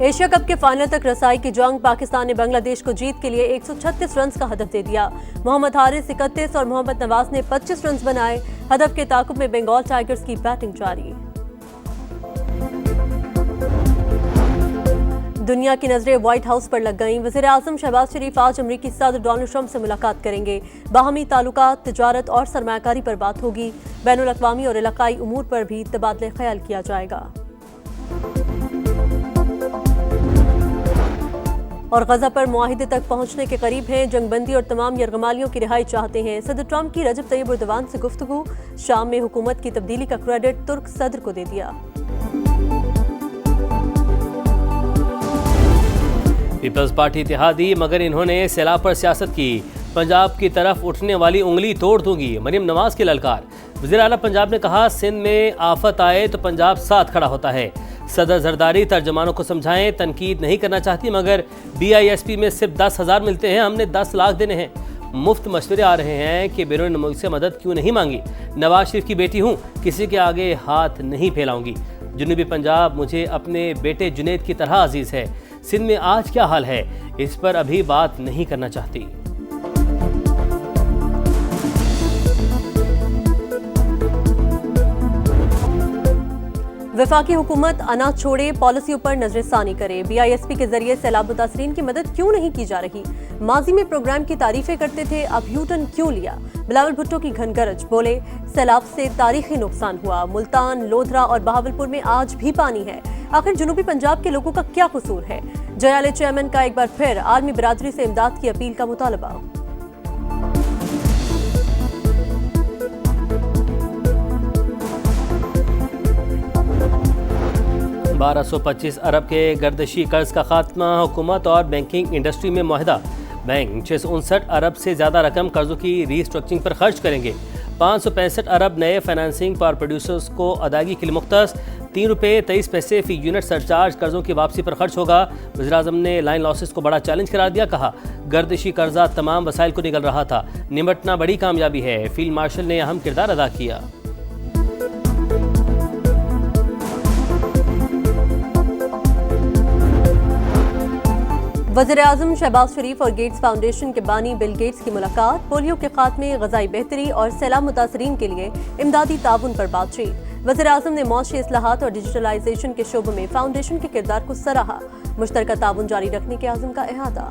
Asia cup के final तक रसाई की जंग, पाकिस्तान ने बांग्लादेश को जीत के लिए 136 रन का हदफ दे दिया। मोहम्मद हारिस 31 और मोहम्मद नवाज ने 25 रन बनाए। हदफ के ताकुब में बंगाल टाइगर्स की बैटिंग जारी। दुनिया की नजरें व्हाइट हाउस पर लग गईं। वज़ीर-ए-आज़म शहबाज शरीफ आज अमरीकी सदर डोनाल्ड ट्रंप से मुलाकात करेंगे। बाहमी ताल्लुकात, तिजारत और सरमायाकारी पर बात होगी। बैनुल अक़वामी और इलाकाई उमूर पर भी तबादले ख्याल किया जाएगा। और गजा पर मुआहिदे तक पहुंचने के करीब हैं। जंगबंदी और तमाम यरगमालियों की रिहाई चाहते हैं। सदर ट्रंप की रजब तैयब एर्दोगान से गुफ्तगू। शाम में हुकूमत की तब्दीली का क्रेडिट तुर्क सदर को दे दिया। पीपल्स पार्टी इत्तेहादी, मगर इन्होंने सैलाब पर सियासत की। पंजाब की तरफ उठने वाली उंगली तोड़ दूंगी, मरीम नवाज की ललकार। वज़ीर आला पंजाब ने कहा, सिंध में आफत आए तो पंजाब साथ खड़ा होता है। सदर जरदारी तर्जमानों को समझाएं, तनकीद नहीं करना चाहती, मगर BISP में सिर्फ 10,000 मिलते हैं, हमने 10 लाख देने हैं। मुफ्त मशवरे आ रहे हैं कि बैरून मुल्क से मदद क्यों नहीं मांगी। नवाज शरीफ की बेटी हूँ, किसी के आगे हाथ नहीं फैलाऊंगी। जनूबी पंजाब मुझे अपने बेटे जुनैद की तरह अजीज है। सिंध में आज क्या हाल है, इस पर अभी बात नहीं करना चाहती। वफाकी हुकूमत अनाज छोड़े पॉलिसियों पर नजरसानी करे। BISP के जरिए सैलाब मुतासरीन की मदद क्यों नहीं की जा रही। माजी में प्रोग्राम की तारीफें करते थे, अब यूटर्न क्यों लिया। बिलावल भुट्टो की घनगरज, बोले सैलाब से तारीखी नुकसान हुआ। मुल्तान, लोधरा और बहावलपुर में आज भी पानी है। आखिर जनूबी पंजाब के लोगों का क्या कसूर है। जयाले चेयरमैन का एक बार फिर आर्मी बिरादरी से इमदाद की अपील का मुतालबा। 1225 अरब के गर्दशी कर्ज का खात्मा, हुकूमत और बैंकिंग इंडस्ट्री में मुआहदा। बैंक 659 अरब से ज़्यादा रकम कर्जों की रीस्ट्रक्चरिंग पर खर्च करेंगे। 565 अरब नए फाइनेंसिंग पावर प्रोड्यूसर्स को अदायगी के लिए मुख्तस। ₹3.23 फी यूनिट सरचार्ज कर्जों की वापसी पर खर्च होगा। वज़ीर-ए-आज़म ने लाइन लॉसेस को बड़ा चैलेंज करार दिया। कहा, गर्दिशी कर्जा तमाम वसाइल को निगल रहा था, निपटना बड़ी कामयाबी है। फील्ड मार्शल ने अहम किरदार अदा किया। वज़ीर-ए-आज़म शहबाज शरीफ और गेट्स फाउंडेशन के बानी बिल गेट्स की मुलाकात। पोलियो के खात्मे, ग़ज़ाई बेहतरी और सैलाब मुतासरीन के लिए इमदादी ताउन पर बातचीत। वज़ीर-ए-आज़म ने मौशी इस्लाहात और डिजिटलाइजेशन के शोबों में फाउंडेशन के किरदार को सराहा। मुश्तरका ताउन जारी रखने के आज़म का इहादा।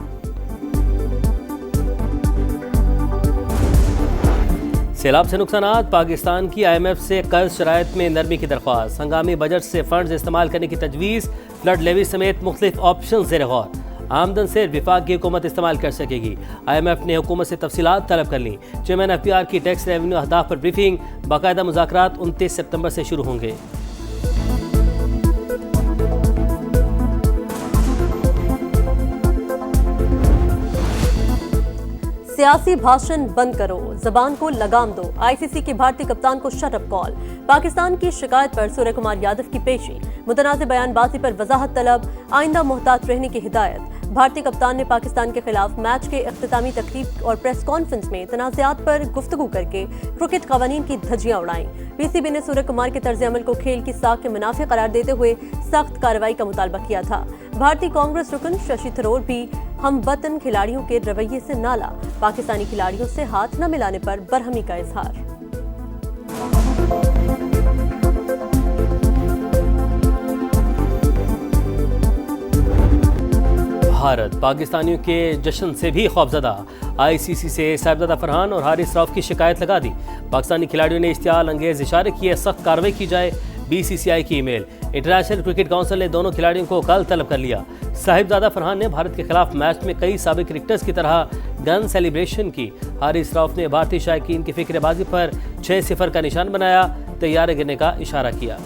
सैलाब से नुकसानात, पाकिस्तान की IMF से कर्ज शराइत में नरमी की दरख्वास्त। हंगामी बजट से फंड्स इस्तेमाल करने की तजवीज़। फ्लड लेवी समेत मुख्तलिफ ऑप्शन ज़ेर गौर। आमदन से विफाक की हुकूमत इस्तेमाल कर सकेगी। IMF ने हुकूमत से तफसीलात तलब कर ली। चेयरमैन FPR की टैक्स रेवेन्यू अहदाफ पर ब्रीफिंग। बाकायदा मुज़ाकरात 29 सितंबर से शुरू होंगे। सियासी भाषण बंद करो, जबान को लगाम दो। ICC के भारतीय कप्तान को शटअप कॉल। पाकिस्तान की शिकायत पर सूर्य कुमार यादव की पेशी। मुतनाज़ बयानबाजी पर वजाहत तलब, आइंदा मोहतात रहने की हिदायत। भारतीय कप्तान ने पाकिस्तान के खिलाफ मैच के इख्तितामी तकरीब और प्रेस कॉन्फ्रेंस में तनाज़ात पर गुफ्तगू करके क्रिकेट कवानीन की धज्जियां उड़ाई। PCB ने सूर्य कुमार के तर्ज अमल को खेल की साख के मुनाफे करार देते हुए सख्त कार्रवाई का मुतालबा किया था। भारतीय कांग्रेस रुकन शशि थरूर भी हम वतन खिलाड़ियों के रवैये से नाला। पाकिस्तानी खिलाड़ियों से हाथ न मिलाने पर बरहमी का इजहार। भारत पाकिस्तानियों के जश्न से भी खौफजदा। ICC से साहिबजादा फरहान और हारिस रऊफ की शिकायत लगा दी। पाकिस्तानी खिलाड़ियों ने इश्तियाल अंगेज इशारे किए, सख्त कार्रवाई की जाए। BCCI की ईमेल। इंटरनेशनल क्रिकेट काउंसिल ने दोनों खिलाड़ियों को कल तलब कर लिया। साहिबजादा फरहान ने भारत के खिलाफ मैच में कई साबिक क्रिकेटर्स की तरह गन सेलिब्रेशन की। हारिस रऊफ ने भारतीय शायकीन की फिक्रबाजी पर 6-0 का निशान बनाया, तैयारे गिरने का इशारा किया।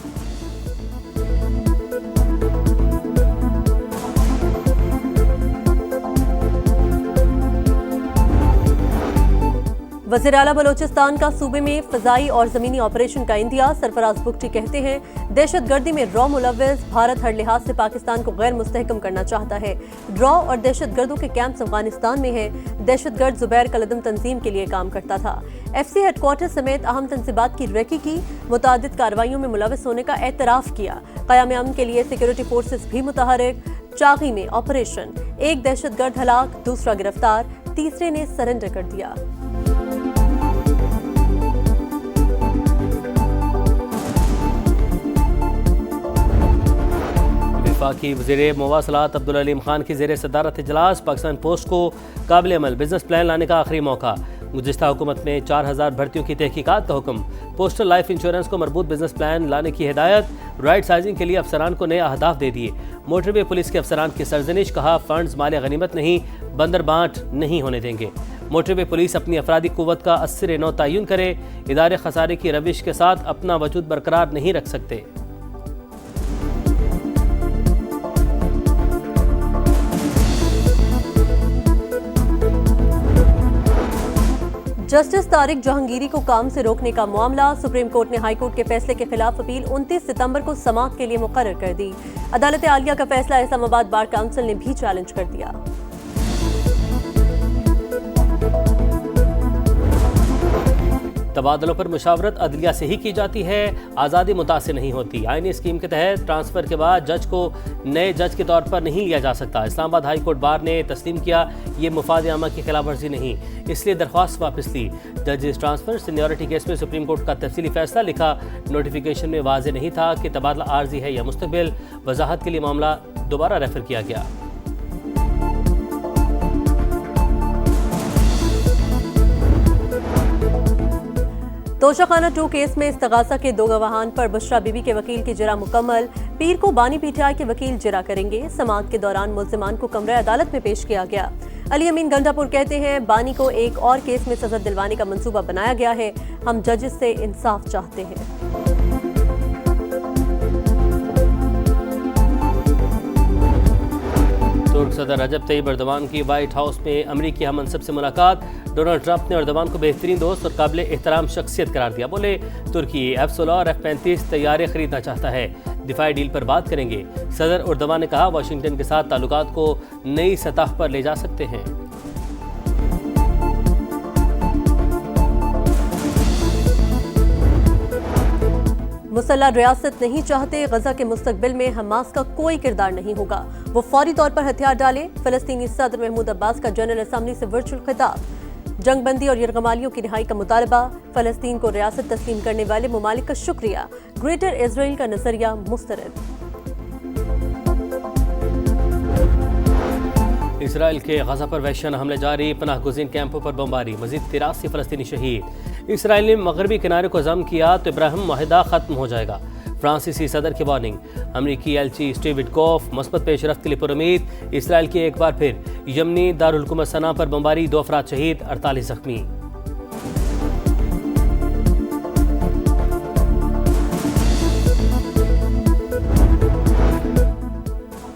वज़ीर आला बलोचिस्तान का सूबे में फ़ज़ाई और ज़मीनी ऑपरेशन का इंदिया। सरफराज बुगटी कहते हैं, दहशत गर्दी में रॉ मुलव्वस। भारत हर लिहाज से पाकिस्तान को गैर मुस्तहकम करना चाहता है। रॉ और दहशत गर्दों के कैंप्स अफगानिस्तान में है। दहशत गर्द जुबैर कलदम तंजीम के लिए काम करता था। FC हेडक्वार्टर समेत अहम तंसीबात की रेकी की। मुतादिद कार्रवाइयों में मुलव्वस होने का एतराफ़ किया। क़याम अमन के लिए सिक्योरिटी फोर्सेस भी मुतहरिक। चागी में ऑपरेशन, एक दहशतगर्द हलाक, दूसरा गिरफ्तार, तीसरे ने सरेंडर कर दिया। वफाकी वज़ीर मवासलात अब्दुल अलीम खान की ज़ेर सदारत इजलास पाकिस्तान पोस्ट को काबिल अमल बिजनेस प्लान लाने का आखिरी मौका। गुज़िश्ता हुकूमत में 4000 भर्तियों की तहकीकात का हुक्म। पोस्टल लाइफ इंश्योरेंस को मरबूत बिजनेस प्लान लाने की हिदायत। राइट साइजिंग के लिए अफसरान को नए अहदाफ दे दिए। मोटरवे पुलिस के अफसरान की सरजनिश, कहा फंड्स माल गनीमत नहीं बंदर बांट नहीं होने देंगे। मोटरवे पुलिस अपनी अफरादी कुव्वत का अस्सर नौ तयन करे। इदारे खसारे की रविश के साथ अपना वजूद बरकरार नहीं रख सकते। जस्टिस तारिक जहांगीरी को काम से रोकने का मामला। सुप्रीम कोर्ट ने हाई कोर्ट के फैसले के खिलाफ अपील 29 सितंबर को समाअत के लिए मुकर्रर कर दी। अदालत आलिया का फैसला इस्लामाबाद बार काउंसिल ने भी चैलेंज कर दिया। तबादलों पर मुशावरत अदलिया से ही की जाती है, आज़ादी मुतासिर नहीं होती। आईनी स्कीम के तहत ट्रांसफ़र के बाद जज को नए जज के तौर पर नहीं लिया जा सकता। इस्लामाबाद हाई कोर्ट बार ने तस्लीम किया ये मुफाद आमा की खिलाफ वर्जी नहीं, इसलिए दरख्वास्त वापस ली। जजेस ट्रांसफ़र सीनियरिटी केस में सुप्रीम कोर्ट का तफसीली फैसला लिखा। नोटिफिकेशन में वाज़ेह नहीं था कि तबादला आर्जी है या मुस्तकबिल। वजाहत के लिए मामला दोबारा रेफर किया गया। तोशाखाना 2 केस में इस्तगासा के 2 गवाहान पर बुशरा बीबी के वकील की जिरा मुकम्मल। पीर को बानी पीटीआई के वकील जिरा करेंगे। समाअत के दौरान मुल्जिमान को कमरे अदालत में पेश किया गया। अली अमीन गंडापुर कहते हैं बानी को एक और केस में सजा दिलवाने का मंसूबा बनाया गया है। हम जजेस से इंसाफ चाहते हैं। तुर्क सदर रजब तैयब एर्दोगान की व्हाइट हाउस में अमरीकी हम मनसब से मुलाकात। डोनाल्ड ट्रंप ने एर्दोगान को बेहतरीन दोस्त और काबिल एहतराम शख्सियत करार दिया। बोले तुर्की F-16 और F-35 तैयारे खरीदना चाहता है, दिफाई डील पर बात करेंगे। सदर एर्दोगान ने कहा वाशिंगटन के साथ ताल्लुकात को नई सतह पर ले जा सकते हैं। मुसल्ला रियासत नहीं चाहते। गजा के मुस्तकबिल में हमास का कोई किरदार नहीं होगा। वो फौरी तौर पर हथियार डाले। फिलिस्तीनी सदर महमूद अब्बास का जनरल असम्बली से वर्चुअल खिताब। जंगबंदी और यरगमालियों की रिहाई का मुतालबा। फलस्तीन को रियासत तस्लीम करने वाले ममालिक का शुक्रिया। ग्रेटर इजराइल का नजरिया मुस्तरद। इसराइल के गजा पर वहशियाना हमले जारी। पनाह गुज़ीन कैंपों पर बमबारी। मजीद 83 फलस्तीनी शहीद। इसराइल ने मगरबी किनारे को जम किया तो इब्राहिम माहिदा खत्म हो जाएगा। फ्रांसीसी सदर की वार्निंग। अमरीकी एलची स्टीव विटकॉफ मस्बत पेशरफ्त के लिए पुरुमीद। इसराइल की एक बार फिर यमनी दारुल हुकूमत सना पर बमबारी। 2 अफराद शहीद, 48 जख्मी।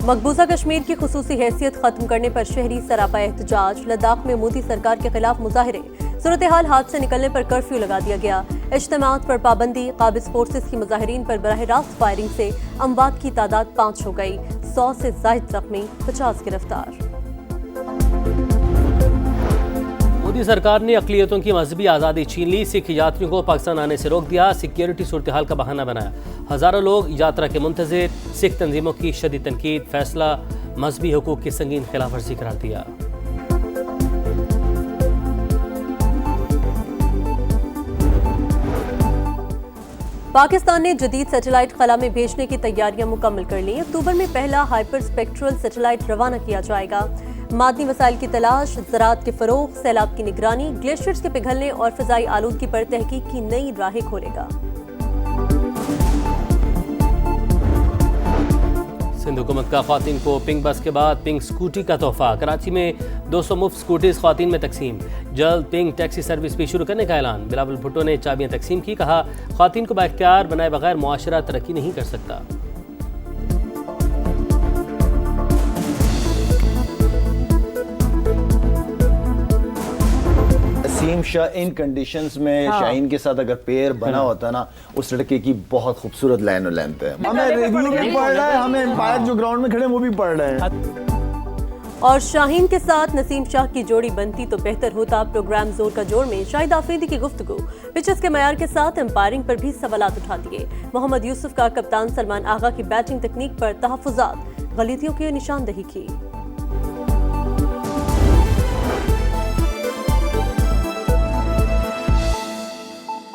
मकबूजा कश्मीर की खुसूसी हैसियत खत्म करने पर शहरी सरापा एहतजाज। लद्दाख में मोदी सरकार के खिलाफ मुजाहरे। सूरत हाल हाथ से निकलने पर कर्फ्यू लगा दिया गया। इज्तिमात पर पाबंदी। काबिज फोर्सेस की मुजाहिरीन पर बराह रास्त फायरिंग से अमवात की तादाद 5 हो गई। 100 से जायद जख्मी, 50 गिरफ्तार। मोदी सरकार ने अक़लियतों की मजहबी आज़ादी छीन ली। सिख यात्रियों को पाकिस्तान आने से रोक दिया। सिक्योरिटी सूरत हाल का बहाना बनाया। हज़ारों लोग यात्रा के मुंतज़िर। सिख तंजीमों की शदीद तनकीद। फैसला मजहबी हुकूक की संगीन खिलाफ वर्जी करार दिया। पाकिस्तान ने जदीद सैटेलाइट खला में भेजने की तैयारियां मुकम्मल कर ली। अक्टूबर में पहला हाइपर स्पेक्ट्रल सैटेलाइट रवाना किया जाएगा। मादनी वसाइल की तलाश, ज़राअत के फरोग, सैलाब की निगरानी, ग्लेशियर्स के पिघलने और फ़िज़ाई आलूदगी पर तहकीक की नई राहें खोलेगा। सिंध हुकूमत का ख़वातीन को पिंक बस के बाद पिंक स्कूटी का तोहफा। कराची में 200 मुफ्त स्कूटीज ख़वातीन में तकसीम। जल्द पिंक टैक्सी सर्विस भी शुरू करने का ऐलान। बिलावल भुट्टो ने चाबियां तकसीम की। कहा ख़वातीन को बाइख्तियार बनाए बगैर मुआशरा तरक्की नहीं कर सकता। नसीम शाह इन कंडीशंस में शाहीन के साथ अगर पेयर बना होता ना, उस लड़के की बहुत खूबसूरत लाइन और लेंथ है। हमें रिव्यू भी पढ़ रहा है, हमें एम्पायर जो ग्राउंड में खड़े वो भी पढ़ रहे हैं। और शाहीन के साथ नसीम शाह की जोड़ी बनती तो बेहतर होता। प्रोग्राम जोर का जोर में शाहिद आफरीदी की गुफ्तगू। पिचेस के मयार के साथ एम्पायरिंग पर भी सवालात उठा दिए। मोहम्मद यूसुफ का कप्तान सलमान आगा की बैटिंग तकनीक पर तहफ्फुज़ात। गलतियों की निशानदेही की।